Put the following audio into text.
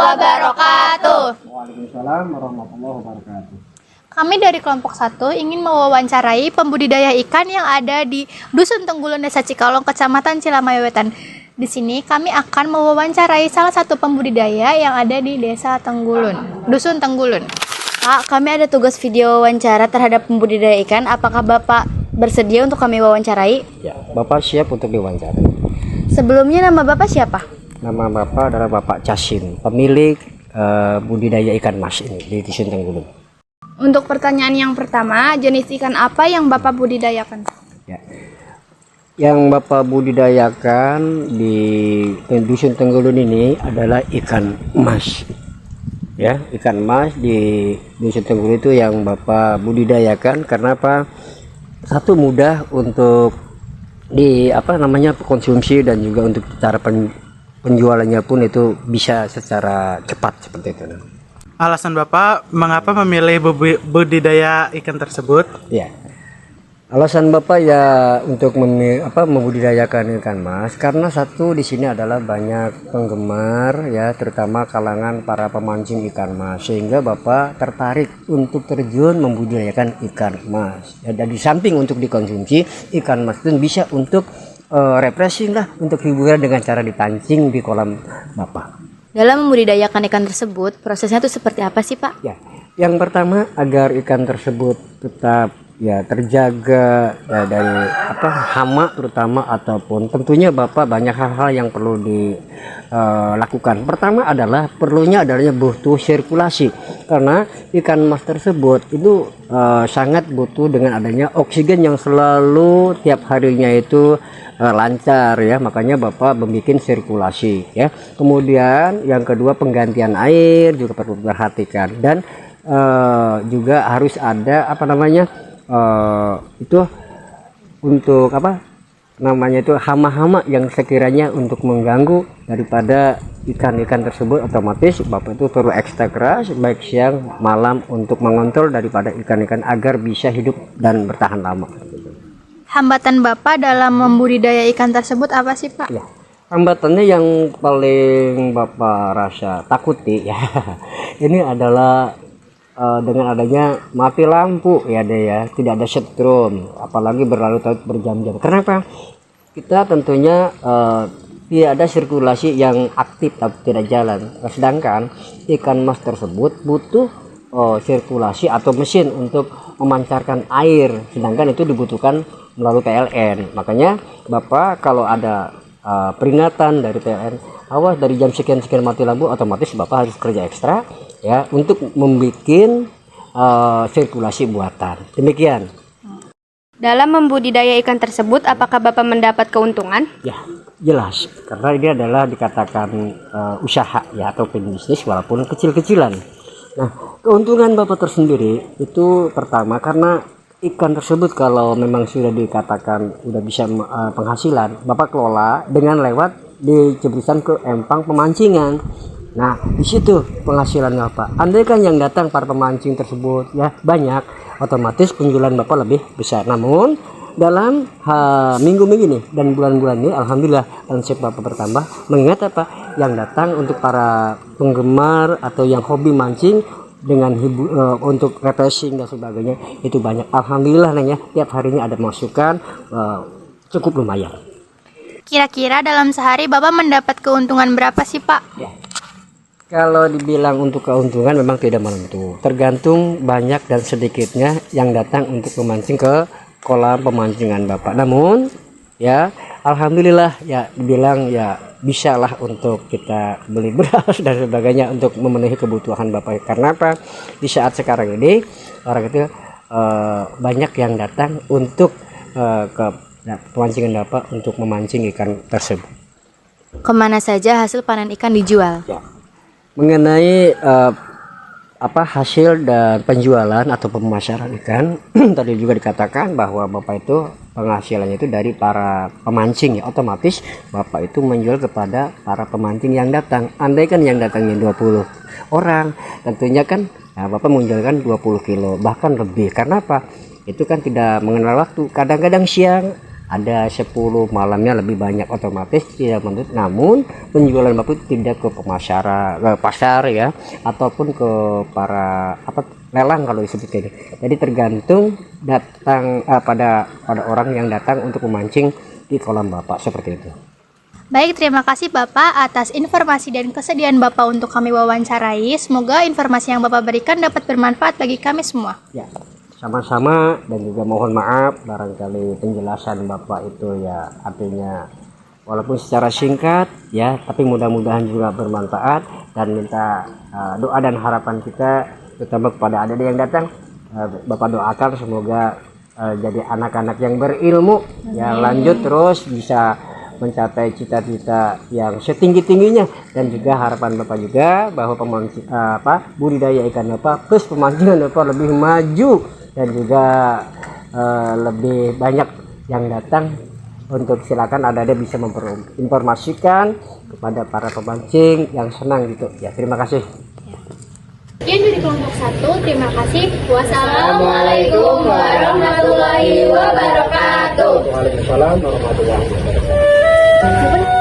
wabarakatuh. Waalaikumsalam warahmatullahi wabarakatuh. Kami dari kelompok 1 ingin mewawancarai pembudidaya ikan yang ada di Dusun Tenggulun, Desa Cikalong, Kecamatan Cilamayu Wetan. Di sini kami akan mewawancarai salah satu pembudidaya yang ada di Desa Tenggulun, Dusun Tenggulun. Pak, kami ada tugas video wawancara terhadap pembudidaya ikan. Apakah Bapak bersedia untuk kami wawancarai? Ya, Bapak siap untuk diwawancara. Sebelumnya nama Bapak siapa? Nama Bapak adalah Bapak Casim, pemilik budidaya ikan mas ini di Dusun Tenggulun. Untuk pertanyaan yang pertama, jenis ikan apa yang Bapak budidayakan? Ya. Yang Bapak budidayakan di Dusun Tenggulun ini adalah ikan mas. Ya, ikan mas di Dusun Tenggulun itu yang Bapak budidayakan karena apa? Satu, mudah untuk konsumsi, dan juga untuk cara penjualannya pun itu bisa secara cepat seperti itu. Alasan Bapak mengapa memilih budidaya ikan tersebut? Ya, alasan Bapak ya untuk membudidayakan ikan mas karena satu, di sini adalah banyak penggemar ya, terutama kalangan para pemancing ikan mas, sehingga Bapak tertarik untuk terjun membudidayakan ikan mas. Ya, dan di samping untuk dikonsumsi, ikan mas itu bisa untuk refreshing lah, untuk hiburan dengan cara dipancing di kolam Bapak. Dalam membudidayakan ikan tersebut, prosesnya itu seperti apa sih, Pak? Ya, yang pertama agar ikan tersebut tetap ya terjaga ya, dari hama terutama, ataupun tentunya Bapak banyak hal-hal yang perlu dilakukan. Pertama adalah butuh sirkulasi, karena ikan mas tersebut itu sangat butuh dengan adanya oksigen yang selalu tiap harinya itu lancar ya, makanya Bapak membuat sirkulasi ya. Kemudian yang kedua, penggantian air juga perlu diperhatikan, dan juga harus ada itu untuk hama-hama yang sekiranya untuk mengganggu daripada ikan-ikan tersebut, otomatis Bapak itu perlu ekstra keras baik siang malam untuk mengontrol daripada ikan-ikan agar bisa hidup dan bertahan lama. Hambatan Bapak dalam membudidaya ikan tersebut apa sih, Pak? Ya, hambatannya yang paling Bapak rasa takuti ya ini adalah dengan adanya mati lampu ya deh ya, tidak ada setrum, apalagi berlarut-larut berjam-jam. Kenapa? Kita tentunya tidak ada sirkulasi yang aktif tapi tidak jalan, sedangkan ikan mas tersebut butuh sirkulasi atau mesin untuk memancarkan air, sedangkan itu dibutuhkan melalui PLN. Makanya Bapak kalau ada peringatan dari PLN, awas dari jam sekian-sekian mati lampu, otomatis Bapak harus kerja ekstra ya untuk membuat sirkulasi buatan. Demikian. Dalam membudidaya ikan tersebut, apakah Bapak mendapat keuntungan? Ya, jelas. Karena ini adalah dikatakan usaha ya, atau bisnis walaupun kecil-kecilan. Nah, keuntungan Bapak tersendiri itu pertama karena ikan tersebut kalau memang sudah dikatakan sudah bisa penghasilan, Bapak kelola dengan lewat dicebusan ke empang pemancingan. Nah, di situ penghasilan Bapak. Andaikan yang datang para pemancing tersebut ya banyak, otomatis penjualan Bapak lebih besar. Namun dalam minggu-minggu ini dan bulan-bulan ini, alhamdulillah omset Bapak bertambah. Mengingat yang datang untuk para penggemar atau yang hobi mancing dengan untuk refreshing dan sebagainya itu banyak. Alhamdulillah ya, tiap harinya ada masukan cukup lumayan. Kira-kira dalam sehari Bapak mendapat keuntungan berapa sih, Pak? Ya. Kalau dibilang untuk keuntungan memang tidak menentu, tergantung banyak dan sedikitnya yang datang untuk memancing ke kolam pemancingan Bapak. Namun ya alhamdulillah ya dibilang ya bisalah untuk kita beli beras dan sebagainya untuk memenuhi kebutuhan Bapak. Karena apa? Di saat sekarang ini orang itu banyak yang datang untuk ke pemancingan Bapak untuk memancing ikan tersebut. Kemana saja hasil panen ikan dijual? Ya. Mengenai hasil dan penjualan atau pemasaran ikan tadi juga dikatakan bahwa Bapak itu penghasilannya itu dari para pemancing ya, otomatis Bapak itu menjual kepada para pemancing yang datang. Andaikan yang datangnya 20 orang, tentunya kan Bapak menjualkan 20 kilo bahkan lebih. Karena apa? Itu kan tidak mengenal waktu, kadang-kadang siang ada 10 malamnya lebih banyak, otomatis tidak menuntut. Namun penjualan Bapak itu tidak ke pasar ya, ataupun ke para lelang kalau disebut ini. Jadi tergantung datang pada orang yang datang untuk memancing di kolam Bapak, seperti itu. Baik, terima kasih Bapak atas informasi dan kesediaan Bapak untuk kami wawancarai. Semoga informasi yang Bapak berikan dapat bermanfaat bagi kami semua. Ya, sama-sama, dan juga mohon maaf barangkali penjelasan Bapak itu ya artinya walaupun secara singkat ya, tapi mudah-mudahan juga bermanfaat, dan minta doa dan harapan kita terutama kepada adik-adik yang datang. Bapak doakan semoga jadi anak-anak yang berilmu ya, lanjut terus bisa mencapai cita-cita yang setinggi-tingginya, dan juga harapan Bapak juga bahwa budidaya ikan Bapak plus pemancingan Bapak lebih maju, dan juga lebih banyak yang datang. Untuk silakan ada bisa memperinformasikan kepada para pemancing yang senang gitu ya. Terima kasih. Sekian dari kelompok 1, terima kasih. Wassalamualaikum warahmatullahi wabarakatuh. Waalaikumsalam warahmatullahi wabarakatuh.